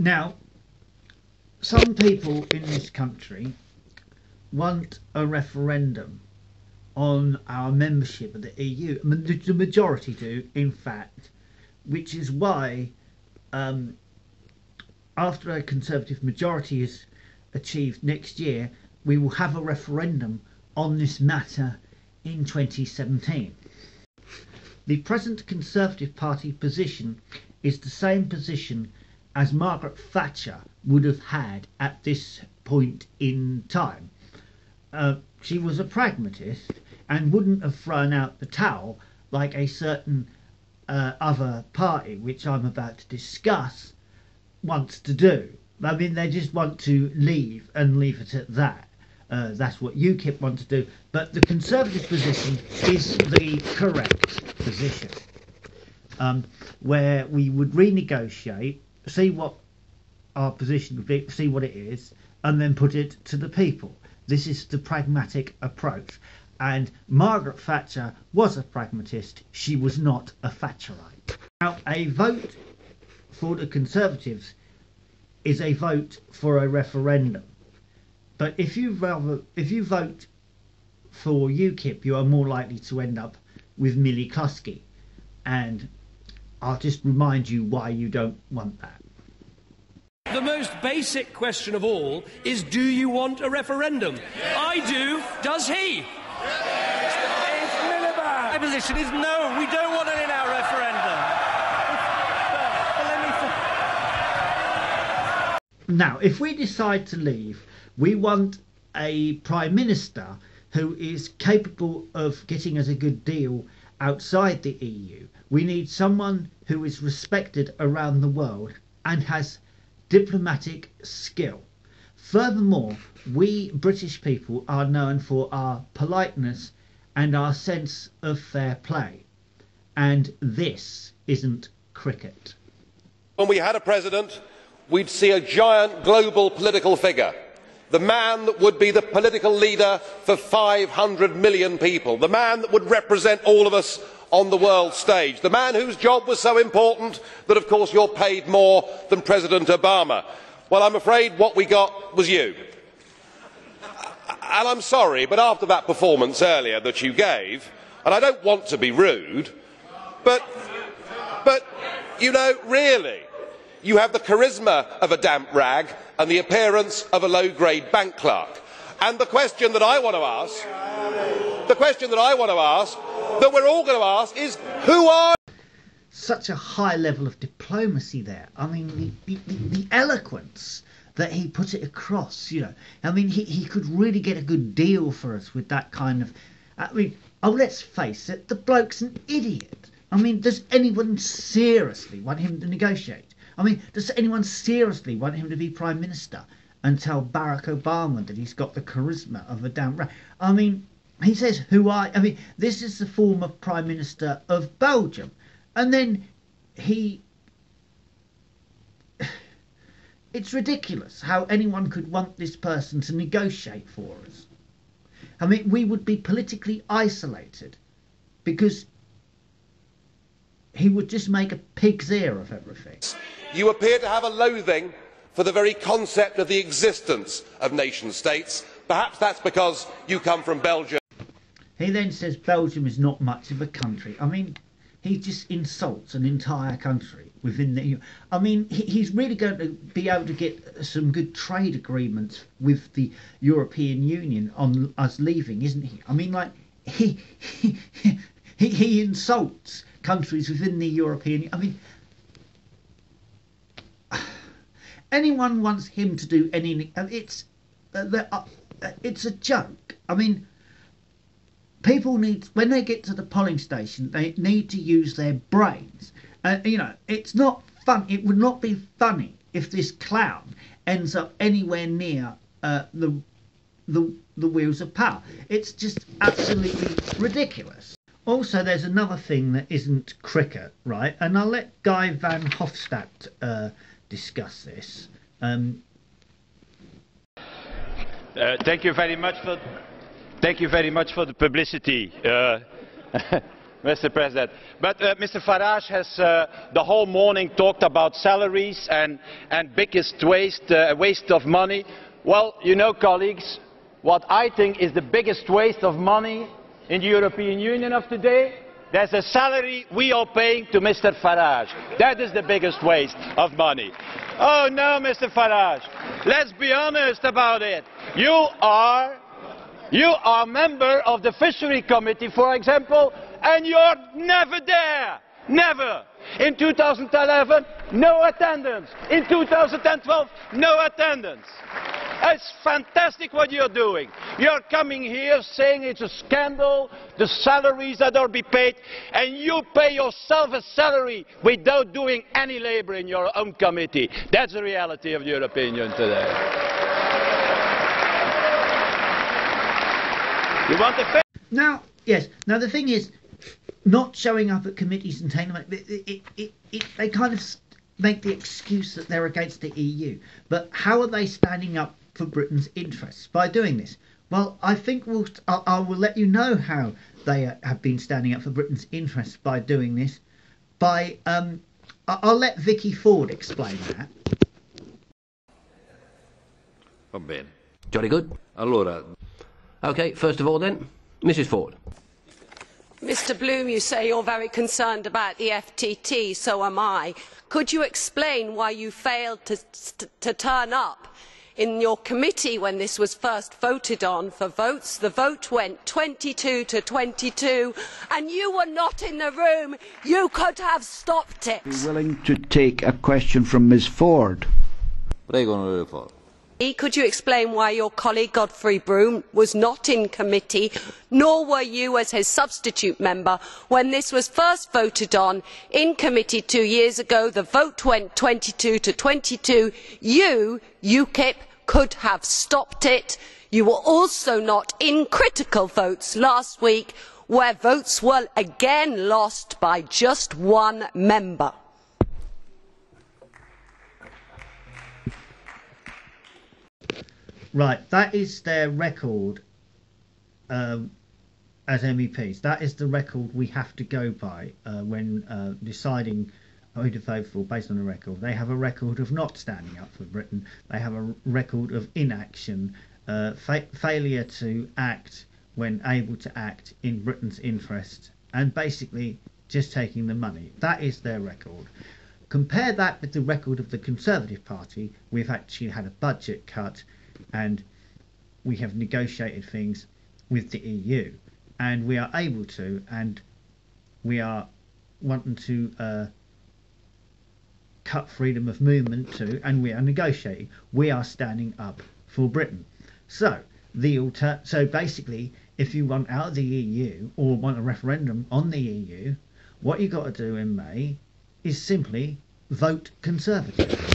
Now, some people in this country want a referendum on our membership of the EU. The majority do, in fact, which is why after a Conservative majority is achieved next year, we will have a referendum on this matter in 2017. The present Conservative Party position is the same position as Margaret Thatcher would have had at this point in time. She was a pragmatist and wouldn't have thrown out the towel like a certain other party, which I'm about to discuss, wants to do. I mean, they just want to leave and leave it at that. That's what UKIP want to do. But the Conservative position is the correct position, where we would renegotiate, see what our position would be, see what it is, and then put it to the people. This is the pragmatic approach. And Margaret Thatcher was a pragmatist. She was not a Thatcherite. Now, a vote for the Conservatives is a vote for a referendum. But if you vote for UKIP, you are more likely to end up with Millie Kosky. And I'll just remind you why you don't want that. The most basic question of all is, do you want a referendum? I do. Does he? It's Miliband. My position is no, we don't want it in our referendum. Now, if we decide to leave, we want a Prime Minister who is capable of getting us a good deal outside the EU. We need someone who is respected around the world and has diplomatic skill. Furthermore, we British people are known for our politeness and our sense of fair play. And this isn't cricket. When we had a president, we'd see a giant global political figure. The man that would be the political leader for 500 million people. The man that would represent all of us on the world stage. The man whose job was so important that, of course, you're paid more than President Obama. Well, I'm afraid what we got was you. And I'm sorry, but after that performance earlier that you gave, and I don't want to be rude, but you know, really, you have the charisma of a damp rag and the appearance of a low-grade bank clerk. And the question that I want to ask, that we're all going to ask, is who are you? Such a high level of diplomacy there. I mean, the eloquence that he put it across, you know. I mean, he could really get a good deal for us with that kind of... I mean, oh, let's face it, the bloke's an idiot. I mean, does anyone seriously want him to negotiate? I mean, does anyone seriously want him to be Prime Minister and tell Barack Obama that he's got the charisma of a damn rat? I mean, he says, I mean, this is the former Prime Minister of Belgium. And then it's ridiculous how anyone could want this person to negotiate for us. I mean, we would be politically isolated because he would just make a pig's ear of everything. You appear to have a loathing for the very concept of the existence of nation states. Perhaps that's because you come from Belgium. He then says Belgium is not much of a country. I mean, he just insults an entire country within the EU. I mean, he's really going to be able to get some good trade agreements with the European Union on us leaving, isn't he? I mean, like, he insults countries within the European Union. I mean, anyone wants him to do anything, it's a joke. I mean, people need, when they get to the polling station, they need to use their brains. You know, it's not fun. It would not be funny if this clown ends up anywhere near the wheels of power. It's just absolutely ridiculous. Also, there's another thing that isn't cricket, right? And I'll let Guy van Hofstadt discuss this. Thank you very much for the publicity. Mr. President. But Mr. Farage has the whole morning talked about salaries and biggest waste of money. Well, you know, colleagues, what I think is the biggest waste of money in the European Union of today? There's a salary we are paying to Mr. Farage. That is the biggest waste of money. Oh no, Mr. Farage, let's be honest about it. You are a member of the Fishery Committee, for example, and you're never there. Never. In 2011, no attendance. In 2012, no attendance. It's fantastic what you're doing. You're coming here saying it's a scandal, the salaries that are being paid, and you pay yourself a salary without doing any labor in your own committee. That's the reality of the European Union today. You want the Now, yes. Now the thing is, not showing up at committees and taking them, they kind of make the excuse that they're against the EU. But how are they standing up for Britain's interests by doing this? Well, I think I will let you know how they have been standing up for Britain's interests by doing this. I'll let Vicky Ford explain that. Va bene. Jolly good. Allora. Okay, first of all then, Mrs. Ford. Mr. Bloom, you say you're very concerned about the FTT, so am I. Could you explain why you failed to turn up in your committee when this was first voted on for votes? The vote went 22 to 22 and you were not in the room. You could have stopped it. Are you willing to take a question from Ms. Ford? Prego, onorevole Ford. Could you explain why your colleague Godfrey Bloom was not in committee, nor were you as his substitute member, when this was first voted on in committee 2 years ago? The vote went 22 to 22. You, UKIP, could have stopped it. You were also not in critical votes last week, where votes were again lost by just one member. Right, that is their record as MEPs. That is the record we have to go by when deciding who to vote for based on the record. They have a record of not standing up for Britain. They have a record of inaction, failure to act when able to act in Britain's interest, and basically just taking the money. That is their record. Compare that with the record of the Conservative Party. We've actually had a budget cut, and we have negotiated things with the EU, and we are able to, and we are wanting to cut freedom of movement too, and we are negotiating. We are standing up for Britain. So basically, if you want out of the EU or want a referendum on the EU, what you got to do in May is simply vote Conservative.